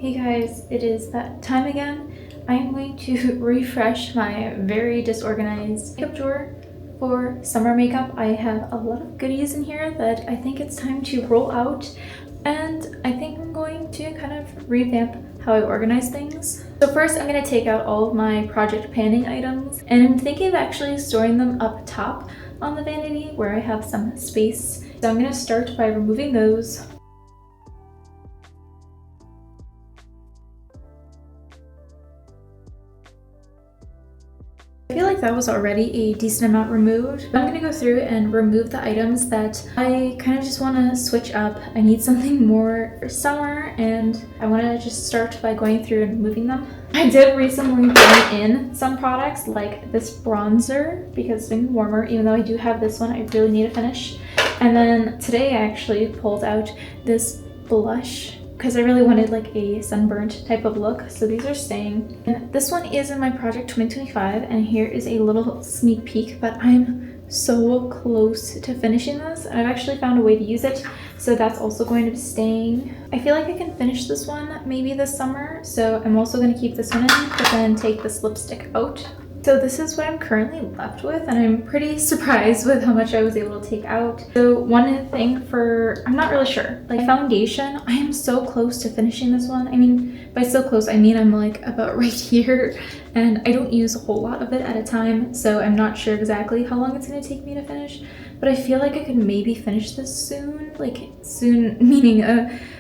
Hey guys, it is that time again. I am going to refresh my very disorganized makeup drawer for summer makeup. I have a lot of goodies in here that I think it's time to roll out, and I think I'm going to kind of revamp how I organize things. So first I'm going to take out all of my project panning items, and I'm thinking of actually storing them up top on the vanity where I have some space. So I'm going to start by removing those. I feel like that was already a decent amount removed. I'm gonna go through and remove the items that I kind of just want to switch up. I need something more for summer, and I want to just start by going through and removing them. I did recently bring in some products like this bronzer because it's been warmer, even though I do have this one I really need to finish. And then today I actually pulled out this blush because I really wanted like a sunburnt type of look, so these are staying. And this one is in my project 2025, and here is a little sneak peek, but I'm so close to finishing this, and I've actually found a way to use it, so that's also going to be staying. I feel like I can finish this one maybe this summer, so I'm also going to keep this one in, but then take this lipstick out. So this is what I'm currently left with, and I'm pretty surprised with how much I was able to take out. So one thing for, I'm not really sure, like foundation, I am so close to finishing this one. I mean, by so close, I mean I'm like about right here, and I don't use a whole lot of it at a time, so I'm not sure exactly how long it's going to take me to finish, but I feel like I could maybe finish this soon, like soon meaning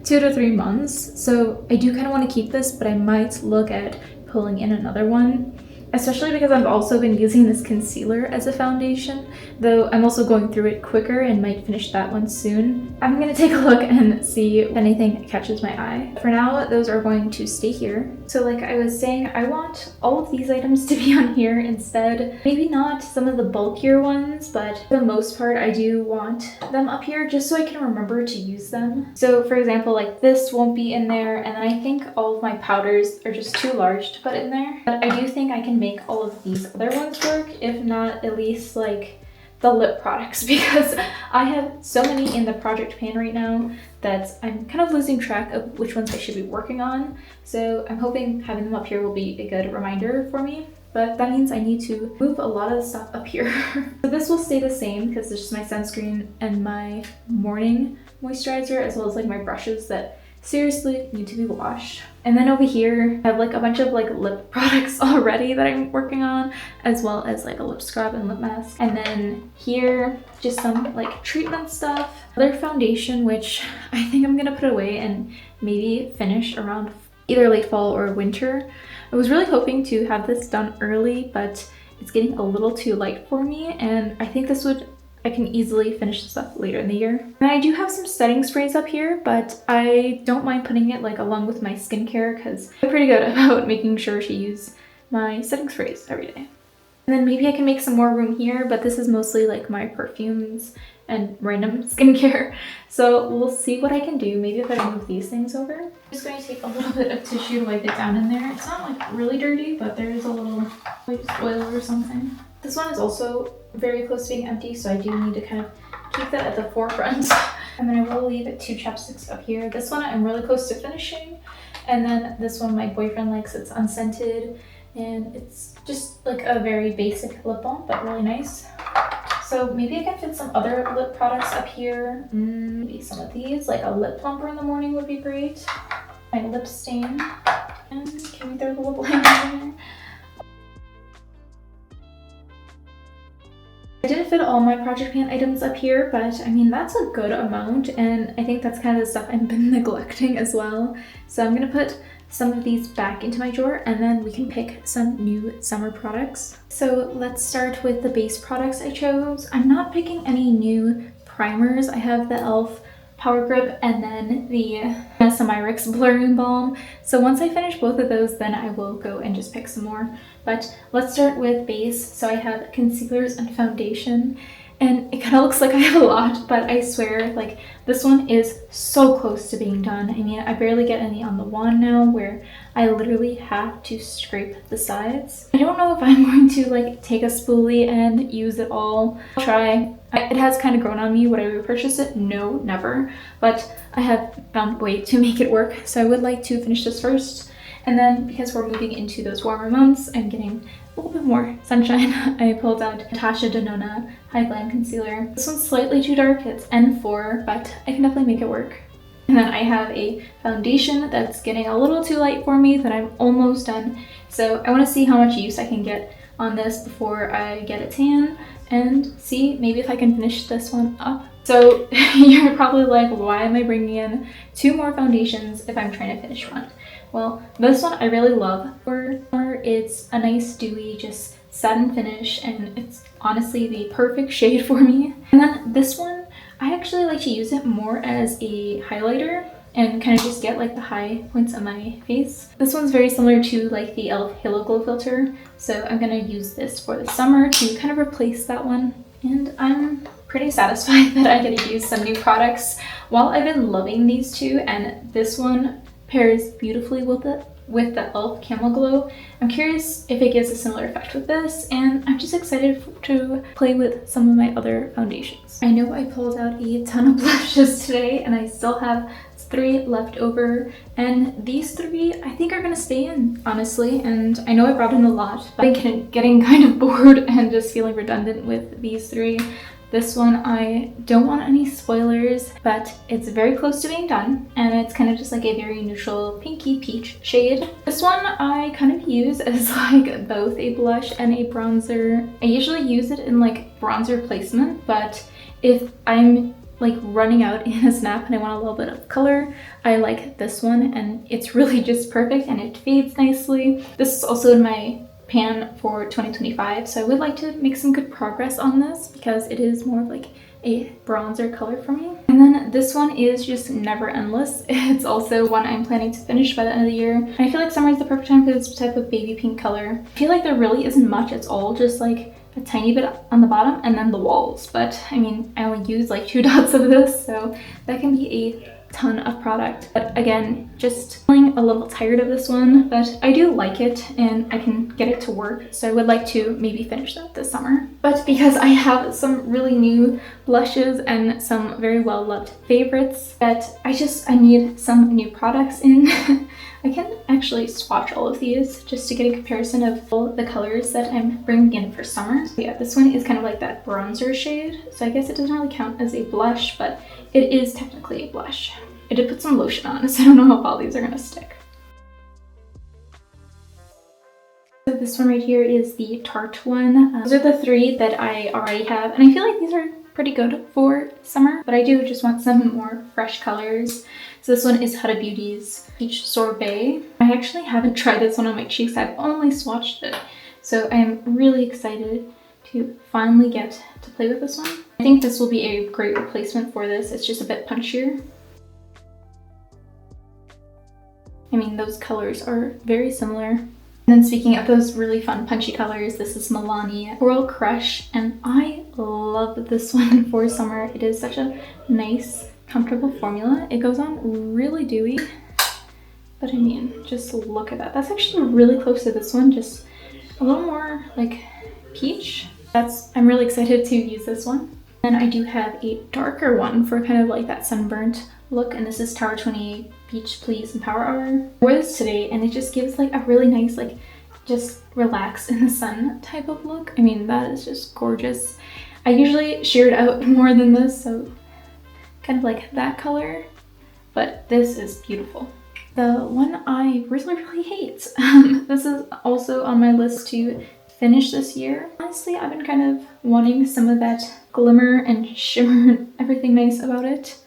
2 to 3 months. So I do kind of want to keep this, but I might look at pulling in another one, especially because I've also been using this concealer as a foundation, though I'm also going through it quicker and might finish that one soon. I'm gonna take a look and see if anything catches my eye. For now, those are going to stay here. So like I was saying, I want all of these items to be on here instead. Maybe not some of the bulkier ones, but for the most part, I do want them up here just so I can remember to use them. So for example, like this won't be in there, and then I think all of my powders are just too large to put in there. But I do think I can make all of these other ones work, if not at least like the lip products, because I have so many in the project pan right now that I'm kind of losing track of which ones I should be working on. So I'm hoping having them up here will be a good reminder for me, but that means I need to move a lot of the stuff up here. So this will stay the same because it's just my sunscreen and my morning moisturizer, as well as like my brushes that seriously need to be washed. And then over here I have like a bunch of like lip products already that I'm working on, as well as like a lip scrub and lip mask. And then here just some like treatment stuff, other foundation, which I think I'm gonna put away and maybe finish around either late fall or winter. I was really hoping to have this done early, but it's getting a little too light for me, and I think I can easily finish this up later in the year. And I do have some setting sprays up here, but I don't mind putting it like along with my skincare because I'm pretty good about making sure to use my setting sprays every day. And then maybe I can make some more room here, but this is mostly like my perfumes and random skincare. So we'll see what I can do. Maybe if I move these things over. I'm just going to take a little bit of tissue to wipe it down in there. It's not like really dirty, but there is a little like oil or something. This one is also very close to being empty, so I do need to kind of keep that at the forefront. And then I will leave 2 chapsticks up here. This one I'm really close to finishing, and then this one my boyfriend likes. It's unscented, and it's just like a very basic lip balm, but really nice. So maybe I can fit some other lip products up here. Maybe some of these, like a lip plumper in the morning would be great. My lip stain, and can we throw the lip liner in there? I didn't fit all my project pan items up here, but I mean, that's a good amount, and I think that's kind of the stuff I've been neglecting as well. So I'm gonna put some of these back into my drawer, and then we can pick some new summer products. So let's start with the base products I chose. I'm not picking any new primers. I have the e.l.f. Power Grip and then the Myrick's Blurring Balm. So once I finish both of those, then I will go and just pick some more. But let's start with base. So I have concealers and foundation, and it kind of looks like I have a lot, but I swear, like, this one is so close to being done. I mean, I barely get any on the wand now, where I literally have to scrape the sides. I don't know if I'm going to like take a spoolie and use it all. I'll try. It has kind of grown on me. Would I repurchase it? No, never. But I have found a way to make it work. So I would like to finish this first. And then because we're moving into those warmer months, I'm getting a little bit more sunshine. I pulled out Natasha Denona High Glam Concealer. This one's slightly too dark. It's N4, but I can definitely make it work. And then I have a foundation that's getting a little too light for me that I'm almost done. So I want to see how much use I can get on this before I get a tan and see maybe if I can finish this one up. So you're probably like, why am I bringing in 2 more foundations if I'm trying to finish one? Well, this one I really love for summer. It's a nice dewy, just satin finish, and it's honestly the perfect shade for me. And then this one, I actually like to use it more as a highlighter and kind of just get like the high points on my face. This one's very similar to like the e.l.f. Halo Glow filter, so I'm gonna use this for the summer to kind of replace that one. And I'm pretty satisfied that I get to use some new products while I've been loving these two, and this one pairs beautifully with the e.l.f. Camel Glow. I'm curious if it gives a similar effect with this, and I'm just excited to play with some of my other foundations. I know I pulled out a ton of blushes today, and I still have 3 left over, and these 3 I think are gonna stay in, honestly. And I know I brought in a lot, but I'm getting kind of bored and just feeling redundant with these 3. This one, I don't want any spoilers, but it's very close to being done, and it's kind of just like a very neutral pinky peach shade. This one I kind of use as like both a blush and a bronzer. I usually use it in like bronzer placement, but if I'm like running out in a snap and I want a little bit of color, I like this one, and it's really just perfect and it fades nicely. This is also in my pan for 2025, so I would like to make some good progress on this because it is more of like a bronzer color for me. And then this one is just Never Endless. It's also one I'm planning to finish by the end of the year. And I feel like summer is the perfect time for this type of baby pink color. I feel like there really isn't much. It's all just like a tiny bit on the bottom and then the walls. But I mean, I only use like 2 dots of this, so that can be a ton of product. But again, just feeling a little tired of this one, but I do like it and I can get it to work, so I would like to maybe finish that this summer. But because I have some really new blushes and some very well loved favorites that I need some new products in, I can actually swatch all of these just to get a comparison of all the colors that I'm bringing in for summer. So yeah, this one is kind of like that bronzer shade, so I guess it doesn't really count as a blush, but it is technically a blush. I did put some lotion on, so I don't know if all these are gonna stick. So this one right here is the Tarte one. Those are the 3 that I already have, and I feel like these are pretty good for summer, but I do just want some more fresh colors. So this one is Huda Beauty's Peach Sorbet. I actually haven't tried this one on my cheeks. I've only swatched it, so I'm really excited to finally get to play with this one. I think this will be a great replacement for this. It's just a bit punchier. I mean, those colors are very similar. And then speaking of those really fun punchy colors, this is Milani Coral Crush, and I love this one for summer. It is such a nice, comfortable formula. It goes on really dewy, but I mean, just look at that. That's actually really close to this one, just a little more like peach. I'm really excited to use this one. Then I do have a darker one for kind of like that sunburnt look, and this is Tower 28 Beach Please and Power Hour. I wore this today and it just gives like a really nice, like just relax in the sun type of look. I mean, that is just gorgeous. I usually sheer it out more than this, so kind of like that color, but this is beautiful. The one I really hate, this is also on my list to finish this year. Honestly, I've been kind of wanting some of that glimmer and shimmer and everything nice about it.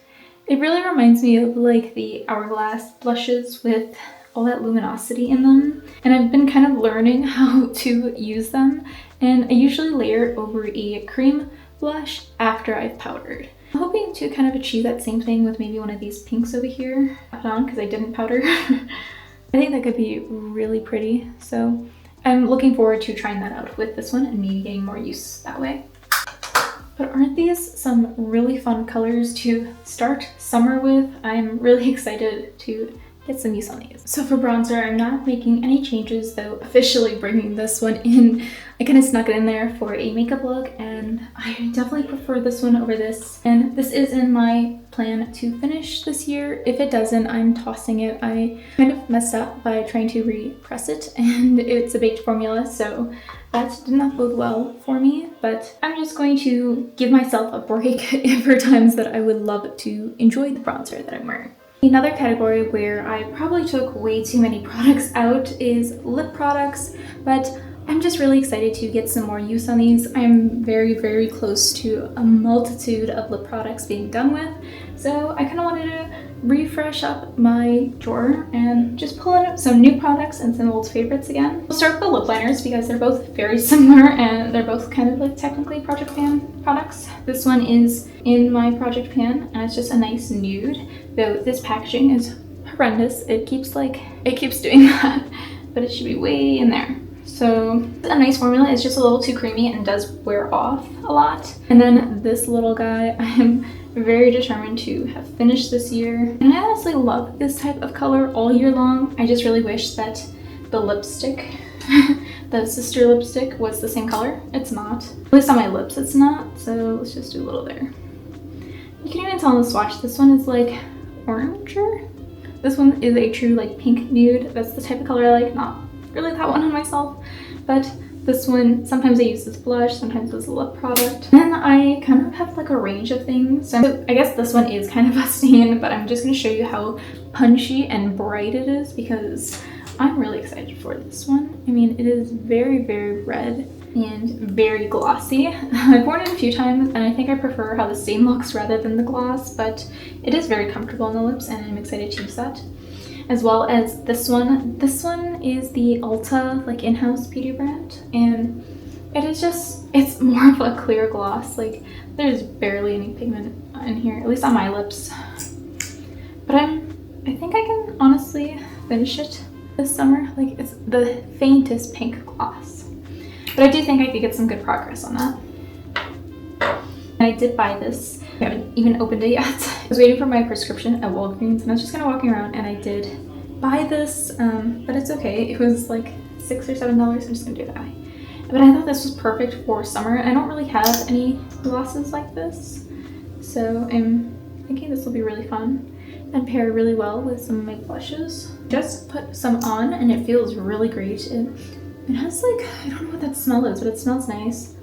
It really reminds me of like the Hourglass blushes with all that luminosity in them, and I've been kind of learning how to use them, and I usually layer it over a cream blush after I've powdered. I'm hoping to kind of achieve that same thing with maybe one of these pinks over here. Put on because I didn't powder. I think that could be really pretty, so I'm looking forward to trying that out with this one and maybe getting more use that way. But aren't these some really fun colors to start summer with? I'm really excited to get some use on these. So for bronzer, I'm not making any changes, though officially bringing this one in. I kind of snuck it in there for a makeup look, and I definitely prefer this one over this. And this is in my plan to finish this year. If it doesn't, I'm tossing it. I kind of messed up by trying to repress it, and it's a baked formula, so that did not bode well for me. But I'm just going to give myself a break for times that I would love to enjoy the bronzer that I'm wearing. Another category where I probably took way too many products out is lip products, but I'm just really excited to get some more use on these. I'm very, very close to a multitude of lip products being done with, so I kind of wanted to refresh up my drawer and just pull out some new products and some old favorites again. We'll start with the lip liners because they're both very similar and they're both kind of like technically Project Pan products. This one is in my Project Pan and it's just a nice nude, though this packaging is horrendous. It keeps doing that, but it should be way in there. So a nice formula. It's just a little too creamy and does wear off a lot. And then this little guy, I am very determined to have finished this year. And I honestly love this type of color all year long. I just really wish that the lipstick, the sister lipstick, was the same color. It's not. At least on my lips it's not. So let's just do a little there. You can even tell in the swatch, this one is like oranger. This one is a true like pink nude. That's the type of color I like, not really that one on myself, but this one sometimes I use as blush, sometimes as a lip product. And then I kind of have like a range of things. So I guess this one is kind of a stain, but I'm just going to show you how punchy and bright it is because I'm really excited for this one. I mean, it is very, very red and very glossy. I've worn it a few times and I think I prefer how the stain looks rather than the gloss, but it is very comfortable on the lips and I'm excited to use that. As well as this one. This one is the Ulta like in-house beauty brand, and it is just, it's more of a clear gloss. Like there's barely any pigment in here, at least on my lips. But I think I can honestly finish it this summer. Like it's the faintest pink gloss, but I do think I could get some good progress on that. And I did buy this. I haven't even opened it yet. I was waiting for my prescription at Walgreens and I was just kind of walking around and I did buy this, but it's okay. It was like $6 or $7. I'm just gonna do that. But I thought this was perfect for summer. I don't really have any glosses like this, so I'm thinking this will be really fun and pair really well with some of my blushes. Just put some on and it feels really great. It has like, I don't know what that smell is, but it smells nice.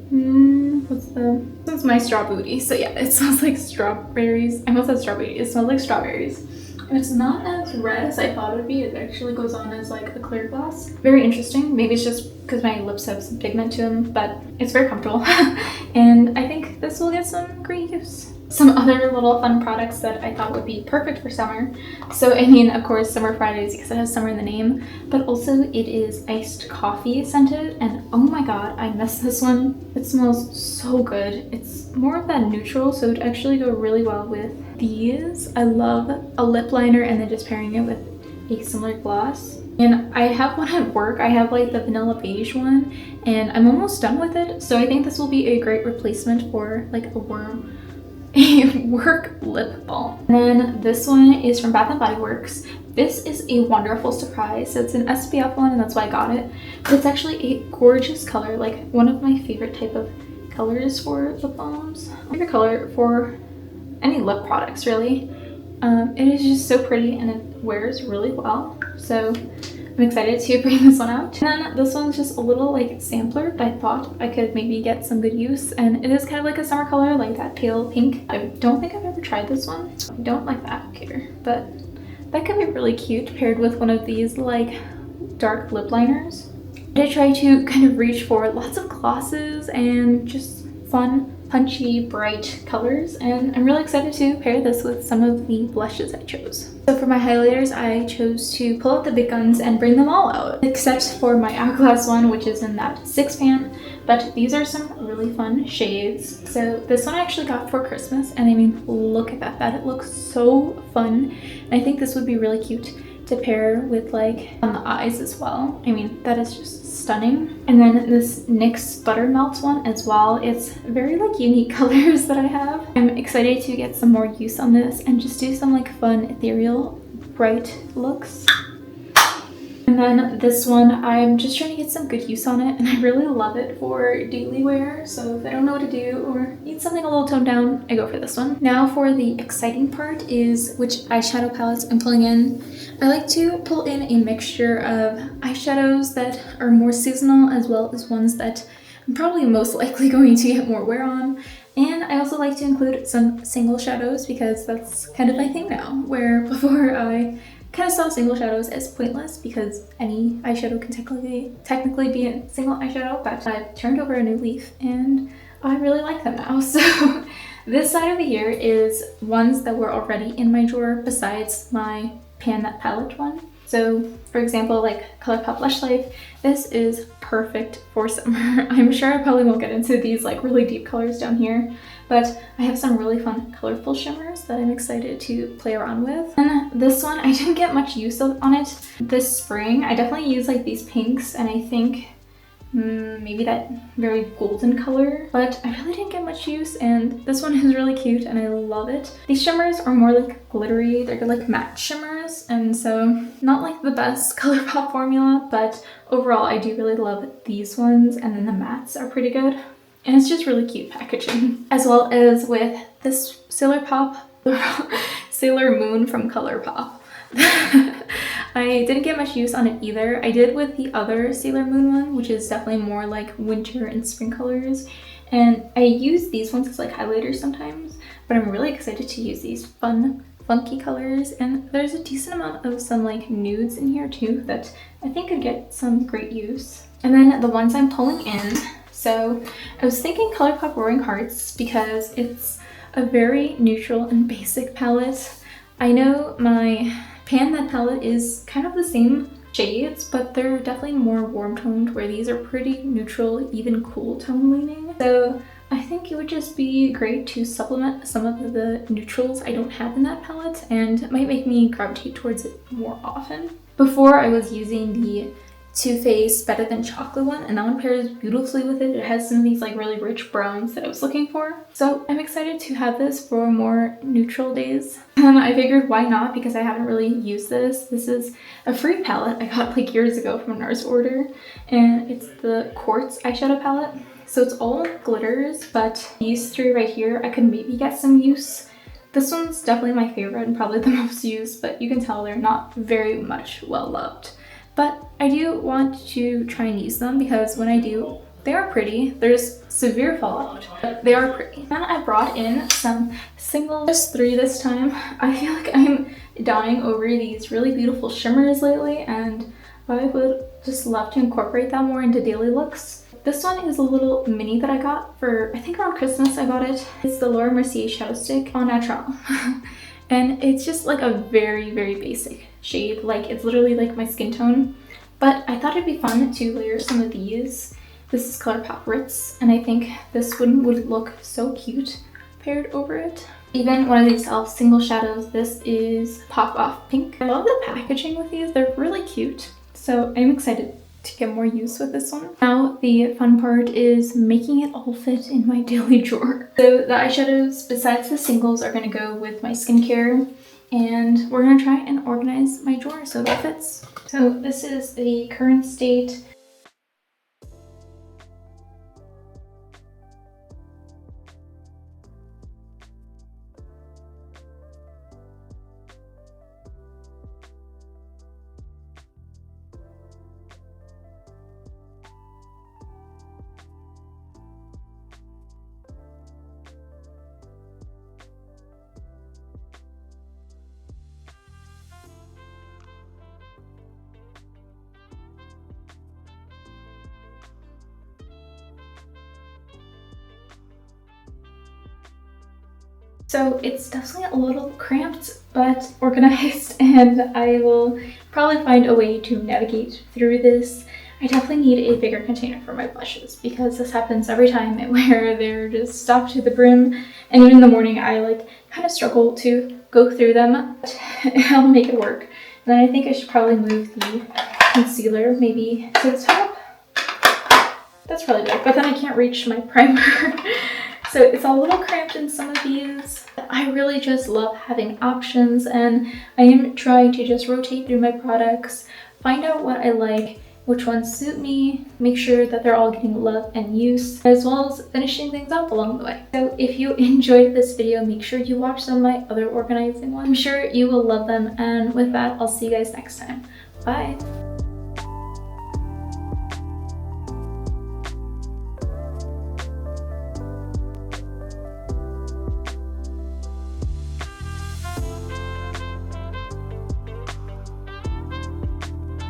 This is my straw booty. So yeah, it smells like strawberries. I almost said strawberry. It smells like strawberries. And it's not as red as I thought it would be. It actually goes on as like a clear gloss. Very interesting. Maybe it's just because my lips have some pigment to them, but it's very comfortable. And I think this will get some great use. Some other little fun products that I thought would be perfect for summer. So I mean, of course, Summer Fridays because it has summer in the name, but also it is iced coffee scented, and oh my god, I miss this one. It smells so good. It's more of that neutral, so it would actually go really well with these. I love a lip liner and then just pairing it with a similar gloss. And I have one at work. I have like the vanilla beige one and I'm almost done with it, so I think this will be a great replacement for like a work lip balm. And then this one is from Bath & Body Works. This is a wonderful surprise. So it's an SPF one and that's why I got it. But it's actually a gorgeous color, like one of my favorite type of colors for lip balms. Favorite color for any lip products really. It is just so pretty and it wears really well. So I'm excited to bring this one out. And then this one's just a little like sampler that I thought I could maybe get some good use. And it is kind of like a summer color, like that pale pink. I don't think I've ever tried this one. I don't like the applicator, but that could be really cute paired with one of these like dark lip liners. I try to kind of reach for lots of glosses and just fun, punchy, bright colors, and I'm really excited to pair this with some of the blushes I chose. So for my highlighters, I chose to pull out the big guns and bring them all out, except for my Hourglass one, which is in that 6 pan, but these are some really fun shades. So this one I actually got for Christmas, and I mean, look at that. It looks so fun, and I think this would be really cute to pair with like on the eyes as well. I mean, that is just stunning. And then this NYX Buttermelt one as well. It's very like unique colors that I have. I'm excited to get some more use on this and just do some like fun ethereal bright looks. And then this one, I'm just trying to get some good use on it, and I really love it for daily wear. So if I don't know what to do or need something a little toned down, I go for this one. Now for the exciting part is which eyeshadow palettes I'm pulling in. I like to pull in a mixture of eyeshadows that are more seasonal, as well as ones that I'm probably most likely going to get more wear on. And I also like to include some single shadows because that's kind of my thing now, where before I kind of saw single shadows as pointless because any eyeshadow can technically be a single eyeshadow, but I've turned over a new leaf and I really like them now. So this side over here is ones that were already in my drawer besides my Pan That Palette one. So for example, like ColourPop Lush Life, this is perfect for summer. I'm sure I probably won't get into these like really deep colors down here, but I have some really fun colorful shimmers that I'm excited to play around with. And this one, I didn't get much use on it this spring. I definitely use like these pinks and I think maybe that very golden color, but I really didn't get much use, and this one is really cute and I love it. These shimmers are more like glittery, they're like matte shimmers, and so not like the best ColourPop formula, but overall I do really love these ones, and then the mattes are pretty good. And it's just really cute packaging. As well as with this Sailor Moon from ColourPop. I didn't get much use on it either. I did with the other Sailor Moon one, which is definitely more like winter and spring colors. And I use these ones as like highlighters sometimes, but I'm really excited to use these fun, funky colors. And there's a decent amount of some like nudes in here too that I think could get some great use. And then the ones I'm pulling in. So I was thinking ColourPop Roaring Hearts because it's a very neutral and basic palette. I know my Pan That palette is kind of the same shades, but they're definitely more warm toned, where these are pretty neutral, even cool tone leaning. So I think it would just be great to supplement some of the neutrals I don't have in that palette, and it might make me gravitate towards it more often. Before I was using the Too Faced Better Than Chocolate one, and that one pairs beautifully with it. It has some of these like really rich browns that I was looking for. So I'm excited to have this for more neutral days. And I figured why not, because I haven't really used this. This is a free palette I got like years ago from a NARS order, and it's the Quartz eyeshadow palette. So it's all glitters, but these three right here, I could maybe get some use. This one's definitely my favorite and probably the most used, but you can tell they're not very much well loved. But I do want to try and use them because when I do, they are pretty. There's severe fallout, but they are pretty. Now I brought in some singles, just 3 this time. I feel like I'm dying over these really beautiful shimmers lately, and I would just love to incorporate that more into daily looks. This one is a little mini that I got for, I think around Christmas I got it. It's the Laura Mercier Shadow Stick Au Naturel. And it's just like a very, very basic shade. Like it's literally like my skin tone. But I thought it'd be fun to layer some of these. This is ColourPop Ritz, and I think this one would look so cute paired over it. Even one of these e.l.f. single shadows, this is Pop Off Pink. I love the packaging with these, they're really cute. So I'm excited to get more use with this one. Now the fun part is making it all fit in my daily drawer. So the eyeshadows, besides the singles, are gonna go with my skincare, and we're gonna try and organize my drawer so it all fits. So this is the current state. So it's definitely a little cramped, but organized, and I will probably find a way to navigate through this. I definitely need a bigger container for my blushes because this happens every time where they're just stopped to the brim, and even in the morning I like kind of struggle to go through them, but I'll make it work. And then I think I should probably move the concealer maybe to the top. That's probably good, but then I can't reach my primer. So it's a little cramped in some of these. I really just love having options, and I am trying to just rotate through my products, find out what I like, which ones suit me, make sure that they're all getting love and use, as well as finishing things up along the way. So if you enjoyed this video, make sure you watch some of my other organizing ones. I'm sure you will love them, and with that, I'll see you guys next time. Bye!